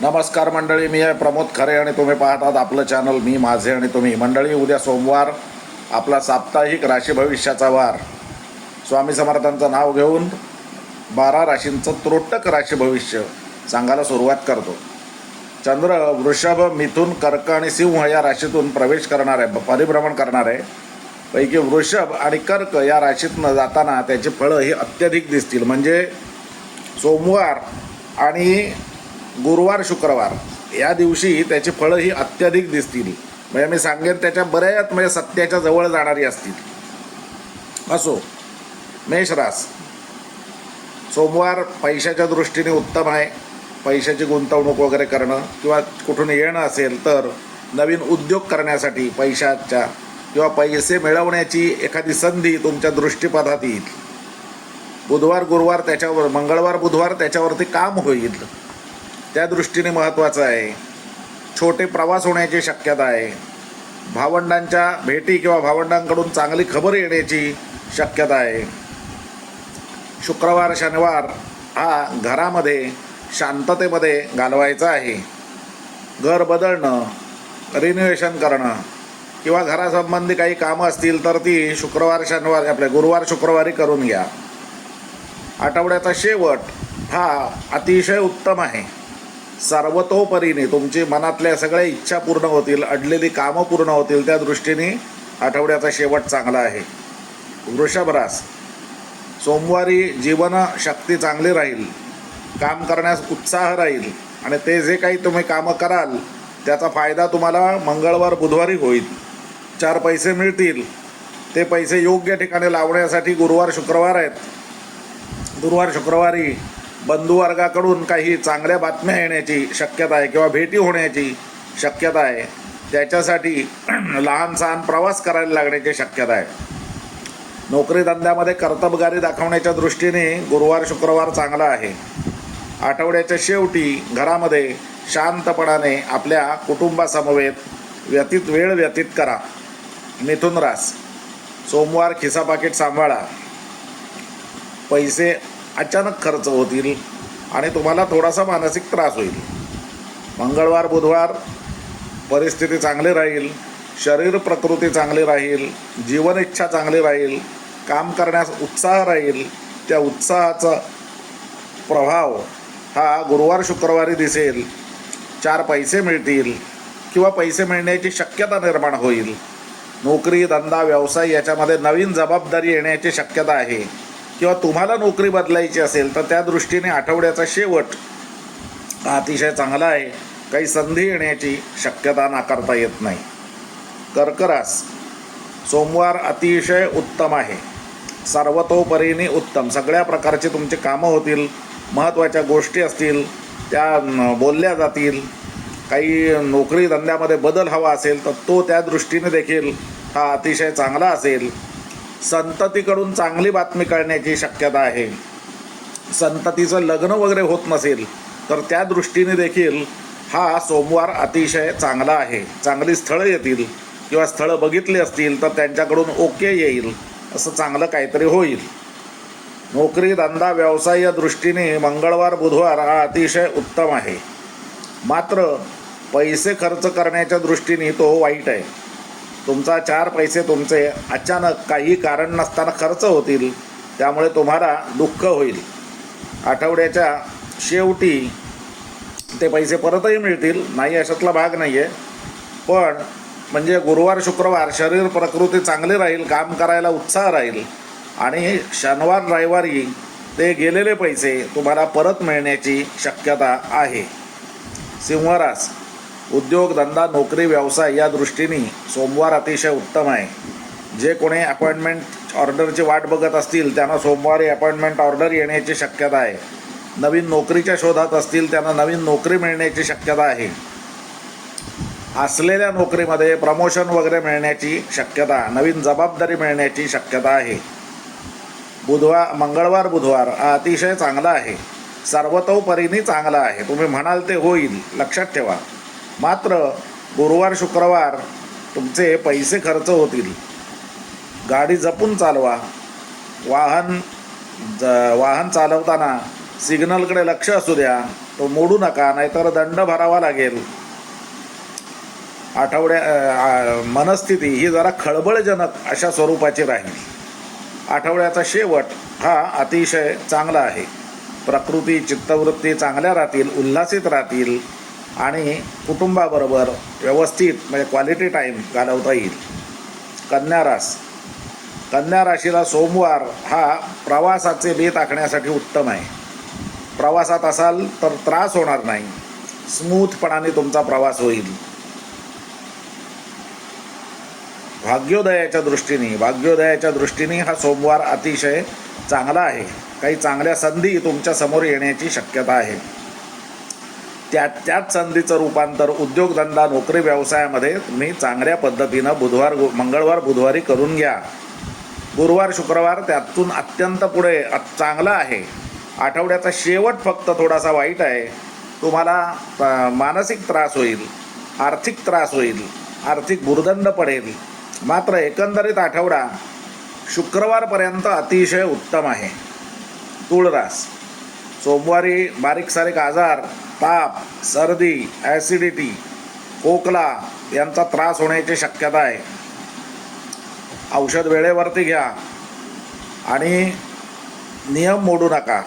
नमस्कार मंडळी, मी आहे प्रमोद खरे आणि तुम्ही पाहतात आपलं चॅनल मी माझे आणि तुम्ही. मंडळी, उद्या सोमवार आपला साप्ताहिक राशी भविष्याचा वार. स्वामी समर्थांचं नाव घेऊन 12 राशींचं त्रोटक राशी भविष्य सांगायला सुरुवात करतो. चंद्र वृषभ, मिथुन, कर्क आणि सिंह या राशीतून प्रवेश करणार आहे, परिभ्रमण करणार आहे. पैकी वृषभ आणि कर्क या राशीतनं जाताना त्याची फळं ही अत्यधिक दिसतील. म्हणजे सोमवार आणि गुरुवार शुक्रवार या दिवशी त्याची फळं ही अत्यधिक दिसतील. म्हणजे मी सांगेन त्याच्या बऱ्याच म्हणजे सत्याच्या जवळ जाणारी असतील. असो, मेष रास. सोमवार पैशाच्या दृष्टीने उत्तम आहे. पैशाची गुंतवणूक वगैरे करणं किंवा कुठून येणं असेल तर नवीन उद्योग करण्यासाठी पैशाच्या किंवा पैसे मिळवण्याची एखादी संधी तुमच्या दृष्टीपथात येईल. बुधवार गुरुवार त्याच्यावर, मंगळवार बुधवार त्याच्यावरती काम होईल, त्या दृष्टीने महत्त्वाचं आहे. छोटे प्रवास होण्याची शक्यता आहे. भावंडांच्या भेटी किंवा भावंडांकडून चांगली खबर येण्याची शक्यता आहे. शुक्रवार शनिवार हा घरामध्ये शांततेमध्ये घालवायचा आहे. घर बदलणं, रिनोव्हेशन करणं किंवा घरासंबंधी काही कामं असतील तर ती शुक्रवार शनिवार आपल्या गुरुवार शुक्रवारी करून घ्या. आठवड्याचा शेवट हा अतिशय उत्तम आहे. सर्वतोपरीने तुमची मनातल्या सगळ्या इच्छा पूर्ण होतील, अडलेली कामं पूर्ण होतील, त्या दृष्टीने आठवड्याचा शेवट चांगला आहे. वृषभ रास. सोमवारी जीवनशक्ती चांगली राहील, काम करण्यास उत्साह राहील आणि ते जे काही तुम्ही कामं कराल त्याचा फायदा तुम्हाला मंगळवार बुधवारी होईल. 4 पैसे मिळतील. ते पैसे योग्य ठिकाणी लावण्यासाठी गुरुवार शुक्रवार आहेत. गुरुवार शुक्रवारी बंधुवर्गाकडून काही चांगल्या बातम्या येण्याची शक्यता आहे किंवा भेटी होण्याची शक्यता आहे. त्याच्यासाठी लहान सहान प्रवास करायला लागण्याची शक्यता आहे. नोकरी धंद्यामध्ये कर्तबगारी दाखवण्याच्या दृष्टीने गुरुवार शुक्रवार चांगला आहे. आठवड्याच्या शेवटी घरामध्ये शांतपणाने आपल्या कुटुंबासमवेत वेळ व्यतीत करा. मिथुन रास. सोमवार खिसा पाकिट सांभाळा. पैसे अचानक खर्च होतील आणि तुम्हाला थोडासा मानसिक त्रास होईल. मंगळवार बुधवार परिस्थिती चांगली राहील, शरीर प्रकृती चांगली राहील, जीवन इच्छा चांगली राहील, काम करण्यास उत्साह राहील. त्या उत्साहाचा प्रभाव हा गुरुवार शुक्रवारी दिसेल. 4 पैसे मिळतील किंवा पैसे मिळण्याची शक्यता निर्माण होईल. नोकरी धंदा व्यवसाय याच्यामध्ये नवीन जबाबदारी येण्याची शक्यता आहे किंवा तुम्हाला नोकरी बदलायची असेल तर त्या दृष्टीने आठवड्याचा शेवट हा अतिशय चांगला आहे. काही संधी येण्याची शक्यता नाकारता येत नाही. कर्क रास. सोमवार अतिशय उत्तम आहे, सर्वतोपरीने उत्तम. सगळ्या प्रकारचे तुमचे कामं होतील. महत्त्वाच्या गोष्टी असतील त्या बोलल्या जातील. काही नोकरी धंद्यामध्ये बदल हवा असेल तर तो त्या दृष्टीने देखील हा अतिशय चांगला असेल. संततीकडून चांगली बातमी कळण्याची शक्यता आहे. संततीचं लग्न वगैरे होत नसेल तर त्या दृष्टीने देखील हा सोमवार अतिशय चांगला आहे. चांगली स्थळं येतील किंवा स्थळं बघितली असतील तर त्यांच्याकडून ओके येईल, असं चांगलं काहीतरी होईल. नोकरी धंदा व्यवसाय या दृष्टीने मंगळवार बुधवार हा अतिशय उत्तम आहे. मात्र पैसे खर्च करण्याच्या दृष्टीने तो वाईट आहे. तुमचा 4 पैसे तुमचे अचानक काही कारण नसताना खर्च होतील, त्यामुळे तुम्हाला दुःख होईल. आठवड्याच्या शेवटी ते पैसे परतही मिळतील, नाही अशातला भाग नाही आहे. पण म्हणजे गुरुवार शुक्रवार शरीर प्रकृती चांगली राहील, काम करायला उत्साह राहील आणि शनिवार रविवारी ते गेलेले पैसे तुम्हाला परत मिळण्याची शक्यता आहे. सिंह रास. उद्योग धंदा नोकरी व्यवसाय या दृष्टीने सोमवार अतिशय उत्तम आहे. जे कोणी अपॉइंटमेंट ऑर्डरची वाट बघत असतील त्यांना सोमवारी अपॉइंटमेंट ऑर्डर येण्याची शक्यता आहे. नवीन नोकरीच्या शोधात असतील त्यांना नवीन नोकरी मिळण्याची शक्यता आहे. असलेल्या नोकरीमध्ये प्रमोशन वगैरे मिळण्याची शक्यता, नवीन जबाबदारी मिळण्याची शक्यता आहे. मंगळवार बुधवार हा अतिशय चांगला आहे, सर्वतोपरीने चांगला आहे. तुम्ही म्हणाल ते होईल, लक्षात ठेवा. मात्र गुरुवार शुक्रवार तुमचे पैसे खर्च होतील. गाडी जपून चालवा. वाहन चालवताना सिग्नलकडे लक्ष असू द्या. तो मोडू नका, नाहीतर दंड भरावा लागेल. मनस्थिती ही जरा खळबळजनक अशा स्वरूपाची राहील. आठवड्याचा शेवट हा अतिशय चांगला आहे. प्रकृती चित्तवृत्ती चांगल्या राहतील, उल्हासित राहतील आणि कुटुंबाबरोबर व्यवस्थित म्हणजे क्वालिटी टाईम घालवता येईल. कन्या राशीला सोमवार हा प्रवासाचे बेत आखण्यासाठी उत्तम आहे. प्रवासात असाल तर त्रास होणार नाही, स्मूथपणाने तुमचा प्रवास होईल. भाग्योदयाच्या दृष्टीने हा सोमवार अतिशय चांगला आहे. काही चांगल्या संधी तुमच्या समोर येण्याची शक्यता आहे. त्याच संधीचं रूपांतर उद्योगधंदा नोकरी व्यवसायामध्ये तुम्ही चांगल्या पद्धतीनं मंगळवार बुधवारी करून घ्या. गुरुवार शुक्रवार त्यातून अत्यंत पुढे चांगला आहे. आठवड्याचा शेवट फक्त थोडासा वाईट आहे. तुम्हाला मानसिक त्रास होईल, आर्थिक त्रास होईल, आर्थिक भुर्दंड पडेल. मात्र एकंदरीत आठवडा शुक्रवारपर्यंत अतिशय उत्तम आहे. तूळ रास सोमवारी बारीक सारीक आजार, ताप, सर्दी, ॲसिडिटी, खोकला यांचा त्रास होण्याची शक्यता आहे. औषध वेळेवरती घ्या आणि नियम मोडू नका.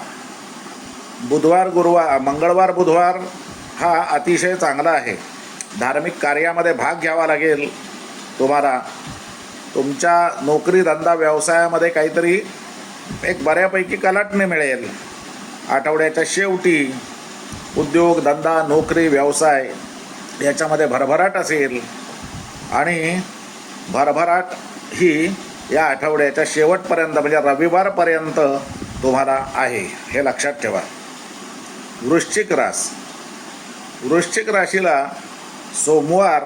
मंगळवार बुधवार हा अतिशय चांगला आहे. धार्मिक कार्यामध्ये भाग घ्यावा लागेल. तुम्हाला तुमच्या नोकरी धंदा व्यवसायामध्ये काहीतरी एक बऱ्यापैकी कलाटणी मिळेल. आठवड्याच्या शेवटी उद्योग धंदा नोकरी व्यवसाय याच्यामध्ये भरभराट असेल आणि भरभराट ही या आठवड्याच्या शेवटपर्यंत म्हणजे रविवारपर्यंत तुम्हाला आहे, हे लक्षात ठेवा. वृश्चिक राशीला सोमवार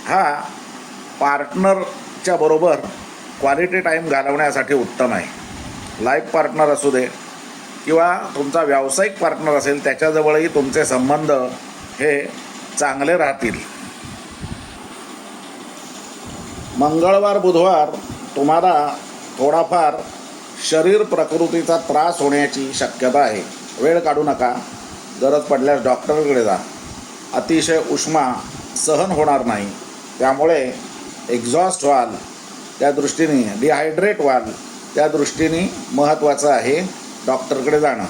हा पार्टनरच्या बरोबर क्वालिटी टाईम घालवण्यासाठी उत्तम आहे. लाईफ पार्टनर असू दे किंवा तुमचा व्यावसायिक पार्टनर असेल, त्याच्याजवळही तुमचे संबंध हे चांगले राहतील. मंगळवार बुधवार तुम्हाला थोडाफार शरीर प्रकृतीचा त्रास होण्याची शक्यता आहे. वेळ काढू नका. गरज पडल्यास डॉक्टरकडे जा. अतिशय उष्मा सहन होणार नाही, त्यामुळे एक्झॉस्ट व्हाल, त्या दृष्टीने डिहायड्रेट व्हाल, त्या दृष्टीने महत्त्वाचं आहे डॉक्टरकडे जाणं.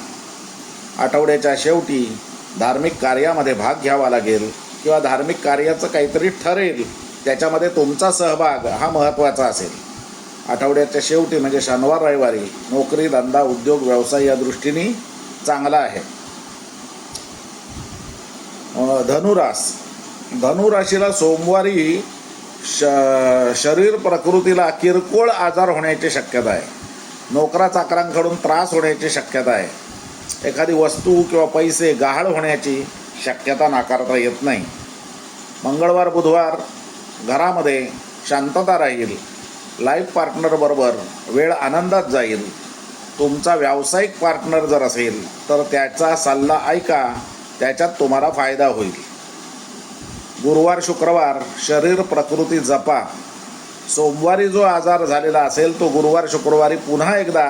आठवड्याच्या शेवटी धार्मिक कार्यामध्ये भाग घ्यावा लागेल किंवा धार्मिक कार्याचं काहीतरी ठरेल, त्याच्यामध्ये तुमचा सहभाग हा महत्त्वाचा असेल. आठवड्याच्या शेवटी म्हणजे शनिवार रविवारी नोकरी धंदा उद्योग व्यवसाय या दृष्टीने चांगला आहे. धनुराशीला सोमवारी शरीर प्रकृतीला किरकोळ आजार होण्याची शक्यता आहे. नोकरा चाकरांकडून त्रास होण्याची शक्यता आहे. एखादी वस्तू किंवा पैसे गहाळ होण्याची शक्यता नाकारता येत नाही. मंगळवार बुधवार घरामध्ये शांतता राहील. लाईफ पार्टनरबरोबर वेळ आनंदात जाईल. तुमचा व्यावसायिक पार्टनर जर असेल तर त्याचा सल्ला ऐका, त्याच्यात तुम्हाला फायदा होईल. गुरुवार शुक्रवार शरीर प्रकृती जपा. सोमवारी जो आजार झालेला असेल तो गुरुवार शुक्रवारी पुन्हा एकदा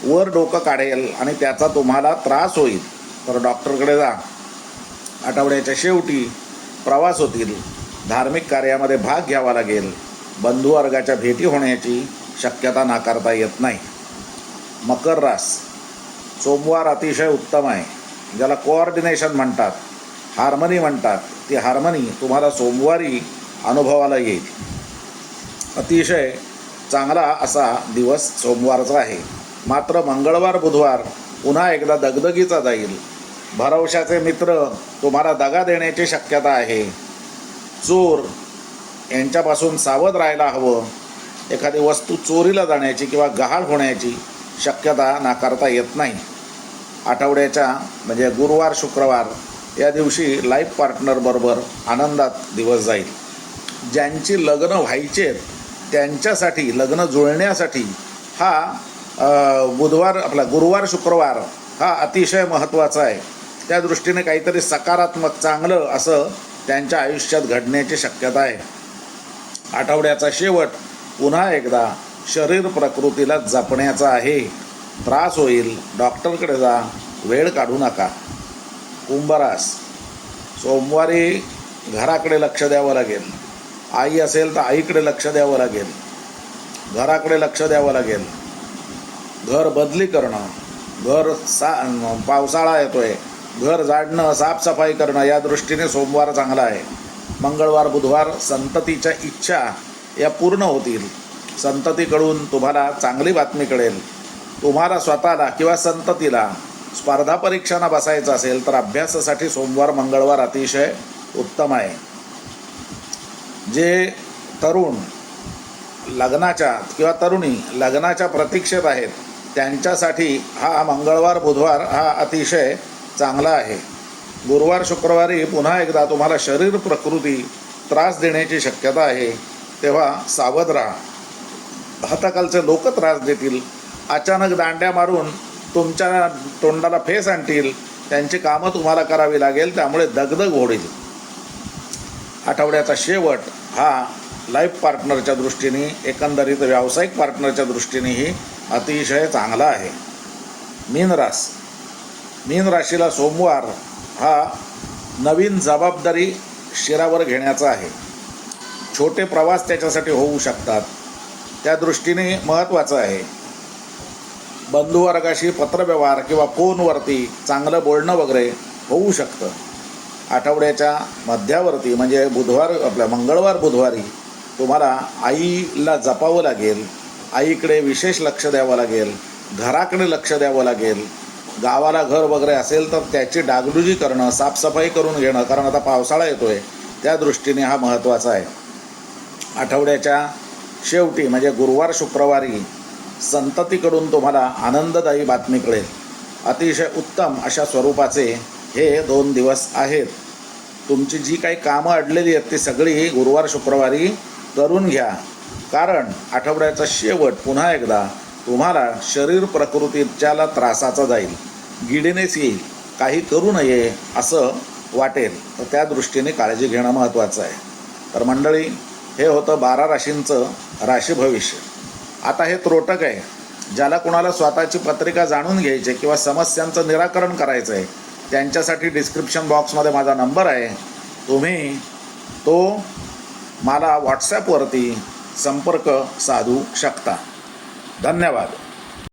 वर डोकं काढेल आणि त्याचा तुम्हाला त्रास होईल, तर डॉक्टरकडे जा. आठवड्याच्या शेवटी प्रवास होतील. धार्मिक कार्यामध्ये भाग घ्यावा लागेल. बंधुवर्गाच्या भेटी होण्याची शक्यता नाकारता येत नाही. मकर रास सोमवार अतिशय उत्तम आहे. ज्याला कोऑर्डिनेशन म्हणतात, हार्मनी म्हणतात, ती हार्मनी तुम्हाला सोमवारी अनुभवाला येईल. अतिशय चांगला असा दिवस सोमवारचा आहे. मात्र मंगळवार बुधवार पुन्हा एकदा दगदगीचा जाईल. भरवशाचे मित्र तुम्हाला दगा देण्याची शक्यता आहे. चोर यांच्यापासून सावध राहायला हवं. एखादी वस्तू चोरीला जाण्याची किंवा गहाळ होण्याची शक्यता नाकारता येत नाही. आठवड्याच्या म्हणजे गुरुवार शुक्रवार या दिवशी लाईफ पार्टनरबरोबर आनंदात दिवस जाईल. ज्यांची लग्न व्हायचे त्यांच्यासाठी लग्न जुळण्यासाठी हा गुरुवार शुक्रवार हा अतिशय महत्त्वाचा आहे. त्या दृष्टीने काहीतरी सकारात्मक चांगलं असं त्यांच्या आयुष्यात घडण्याची शक्यता आहे. आठवड्याचा शेवट पुन्हा एकदा शरीर प्रकृतीला जपण्याचा आहे. त्रास होईल, डॉक्टरकडे जा, वेळ काढू नका. कुंभरास, सोमवारी घराकडे लक्ष द्यावं लागेल. आई असेल तर आईकडे लक्ष द्यावं लागेल, घराकडे लक्ष द्यावं लागेल. घर बदली करणं, पावसाळा येतोय, घर झाडणं, साफसफाई करणं, या दृष्टीने सोमवार चांगला आहे. मंगळवार बुधवार संततीच्या इच्छा या पूर्ण होतील. संततीकडून तुम्हाला चांगली बातमी कळेल. तुम्हाला स्वतःला किंवा संततीला स्पर्धा परीक्षांना बसायचं असेल तर अभ्यासासाठी सोमवार मंगळवार अतिशय उत्तम आहे. जे तरुण लग्नाच्या किंवा तरुणी लग्नाच्या प्रतीक्षेत आहेत त्यांच्यासाठी हा मंगळवार बुधवार हा अतिशय चांगला आहे. गुरुवार शुक्रवारी पुन्हा एकदा तुम्हाला शरीर प्रकृती त्रास देण्याची शक्यता आहे, तेव्हा सावध राहा. हाताखालचे लोक त्रास देतील, अचानक दांड्या मारून तुमच्या तोंडाला फेस आणतील, त्यांची कामं तुम्हाला करावी लागेल, त्यामुळे दगदग होईल. आठवड्याचा शेवट हा लाईफ पार्टनरच्या दृष्टीने, एकंदरीत व्यावसायिक पार्टनरच्या दृष्टीनेही अतिशय चांगला आहे. मीन राशीला सोमवार हा नवीन जबाबदारी शिरावर घेण्याचा आहे. छोटे प्रवास त्याच्यासाठी होऊ शकतात, त्या दृष्टीने महत्त्वाचं आहे. बंधुवर्गाशी पत्रव्यवहार किंवा फोनवरती चांगलं बोलणं वगैरे होऊ शकतं. आठवड्याच्या मध्यावरती म्हणजे मंगळवार बुधवारी तुम्हाला आईला जपावं लागेल, आईकडे विशेष लक्ष द्यावं लागेल, घराकडे लक्ष द्यावं लागेल. गावाला घर वगैरे असेल तर त्याची डागडुजी करणं, साफसफाई करून घेणं, कारण आता पावसाळा येतोय, त्या दृष्टीने हा महत्त्वाचा आहे. आठवड्याच्या शेवटी म्हणजे गुरुवार शुक्रवारी संततीकडून तुम्हाला आनंददायी बातमी कळेल. अतिशय उत्तम अशा स्वरूपाचे हे 2 दिवस आहेत. तुमची जी काही कामं अडलेली आहेत ती सगळी गुरुवार शुक्रवारी करून घ्या, कारण आठवड्याचा शेवट पुन्हा एकदा तुम्हाला शरीर प्रकृतीच्याला त्रासाचा जाईल, गिडीनेच येईल, काही करू नये असं वाटेल, तर त्या दृष्टीने काळजी घेणं महत्त्वाचं आहे. तर मंडळी, हे होतं 12 राशींचं राशी भविष्य. आता हे त्रोटक आहे. ज्याला कोणाला स्वतःची पत्रिका जाणून घ्यायची किंवा समस्यांचं निराकरण करायचं आहे त्यांच्यासाठी डिस्क्रिप्शन बॉक्समध्ये माझा नंबर आहे, तुम्ही तो मला व्हॉट्सॲपवरती संपर्क साधू शकता. धन्यवाद.